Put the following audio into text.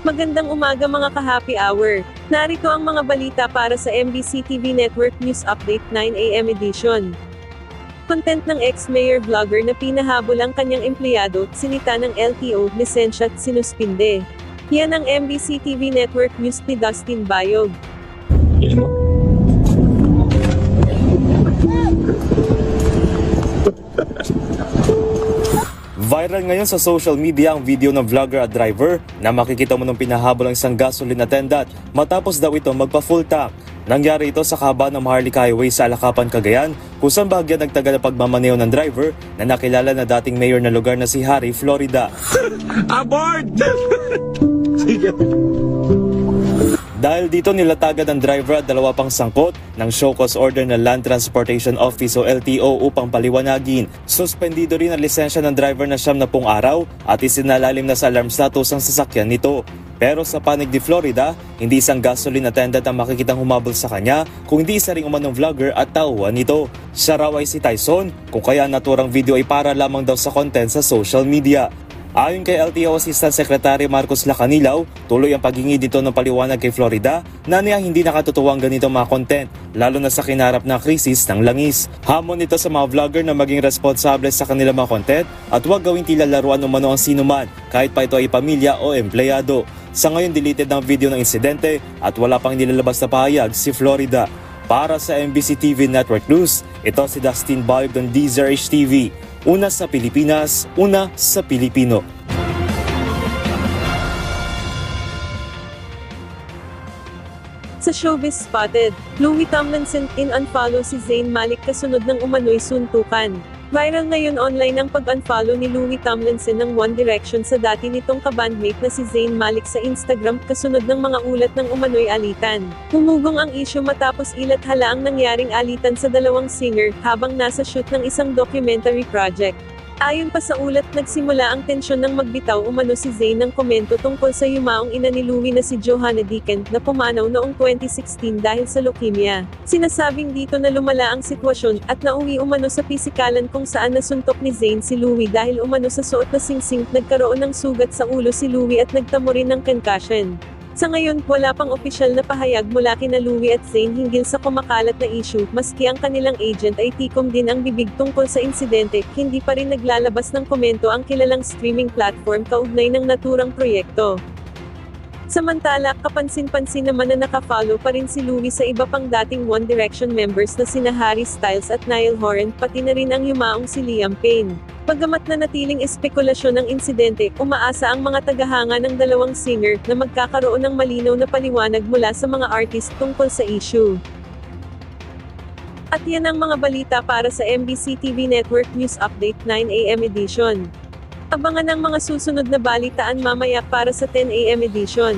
Magandang umaga mga ka-happy hour. Narito ang mga balita para sa MBC TV Network News Update 9 AM edition. Content ng ex-mayor vlogger na pinahabol ang kanyang empleyado, sinita ng LTO, lisensya at sinuspinde. Yan ang MBC TV Network News ni Dustin Bayog. Viral ngayon sa social media ang video ng vlogger at driver na makikita mo nung pinahabol ang isang gasoline attendant matapos daw ito magpa-full tank. Nangyari ito sa kahabaan ng Maharlika Highway sa Alakapan, Cagayan, kung saan bahagya nagtagal na pagmamaneho ng driver na nakilala na dating mayor na lugar na si Harry, Florida. Abort! Dahil dito nilatagan ng driver at dalawa pang sangkot ng show cause order ng Land Transportation Office o LTO upang paliwanagin. Suspendido rin ang lisensya ng driver na 70 araw at isinalalim na sa alarm status ang sasakyan nito. Pero sa panig ni Florida, hindi isang gasoline attendant ang makikitang humabol sa kanya kung hindi isa ring umanong vlogger at tauhan nito. Siya raw ay si Tyson, kung kaya naturang video ay para lamang daw sa content sa social media. Ayon kay LTO Assistant Secretary Marcos Lacanilaw, tuloy ang paghingi dito ng paliwanag kay Florida na niya hindi nakatutuwang ganitong mga content, lalo na sa kinarap na krisis ng langis. Hamon nito sa mga vlogger na maging responsable sa kanilang mga content at huwag gawing tila laruan umano ang sinuman, kahit pa ito ay pamilya o empleyado. Sa ngayon deleted ng video ng insidente at wala pang nilalabas na pahayag si Florida. Para sa MBC TV Network News, ito si Dustin Bayog ng DZRH TV. Una sa Pilipinas, una sa Pilipino. Sa Showbiz Spotted, Louie Tomlinson in-unfollow si Zayn Malik kasunod ng umano'y suntukan. Viral ngayon online ang pag-unfollow ni Louie Tomlinson ng One Direction sa dati nitong kabandmate na si Zayn Malik sa Instagram kasunod ng mga ulat ng umano'y alitan. Humugong ang issue matapos ilathala ang nangyaring alitan sa dalawang singer habang nasa shoot ng isang documentary project. Ayon pa sa ulat, nagsimula ang tensyon ng magbitaw umano si Zayn ng komento tungkol sa yumaong ina ni Louie na si Johanna Deacon na pumanaw noong 2016 dahil sa leukemia. Sinasabing dito na lumala ang sitwasyon at nauwi umano sa pisikalan kung saan nasuntok ni Zayn si Louie dahil umano sa suot na singsing, nagkaroon ng sugat sa ulo si Louie at nagtamo rin ng concussion. Sa ngayon, wala pang opisyal na pahayag mula kina Louie at Zayn hinggil sa kumakalat na issue, maski ang kanilang agent ay tikom din ang bibig tungkol sa insidente, hindi pa rin naglalabas ng komento ang kilalang streaming platform kaugnay ng naturang proyekto. Samantala, kapansin-pansin naman na nakafollow pa rin si Louie sa iba pang dating One Direction members na sina Harry Styles at Niall Horan, pati na rin ang yumaong si Liam Payne. Bagamat nanatiling espekulasyon ng insidente, umaasa ang mga tagahanga ng dalawang singer na magkakaroon ng malinaw na paliwanag mula sa mga artist tungkol sa issue. At yan ang mga balita para sa MBC TV Network News Update 9 AM edition. Abangan ang mga susunod na balitaan mamaya para sa 10 AM edition.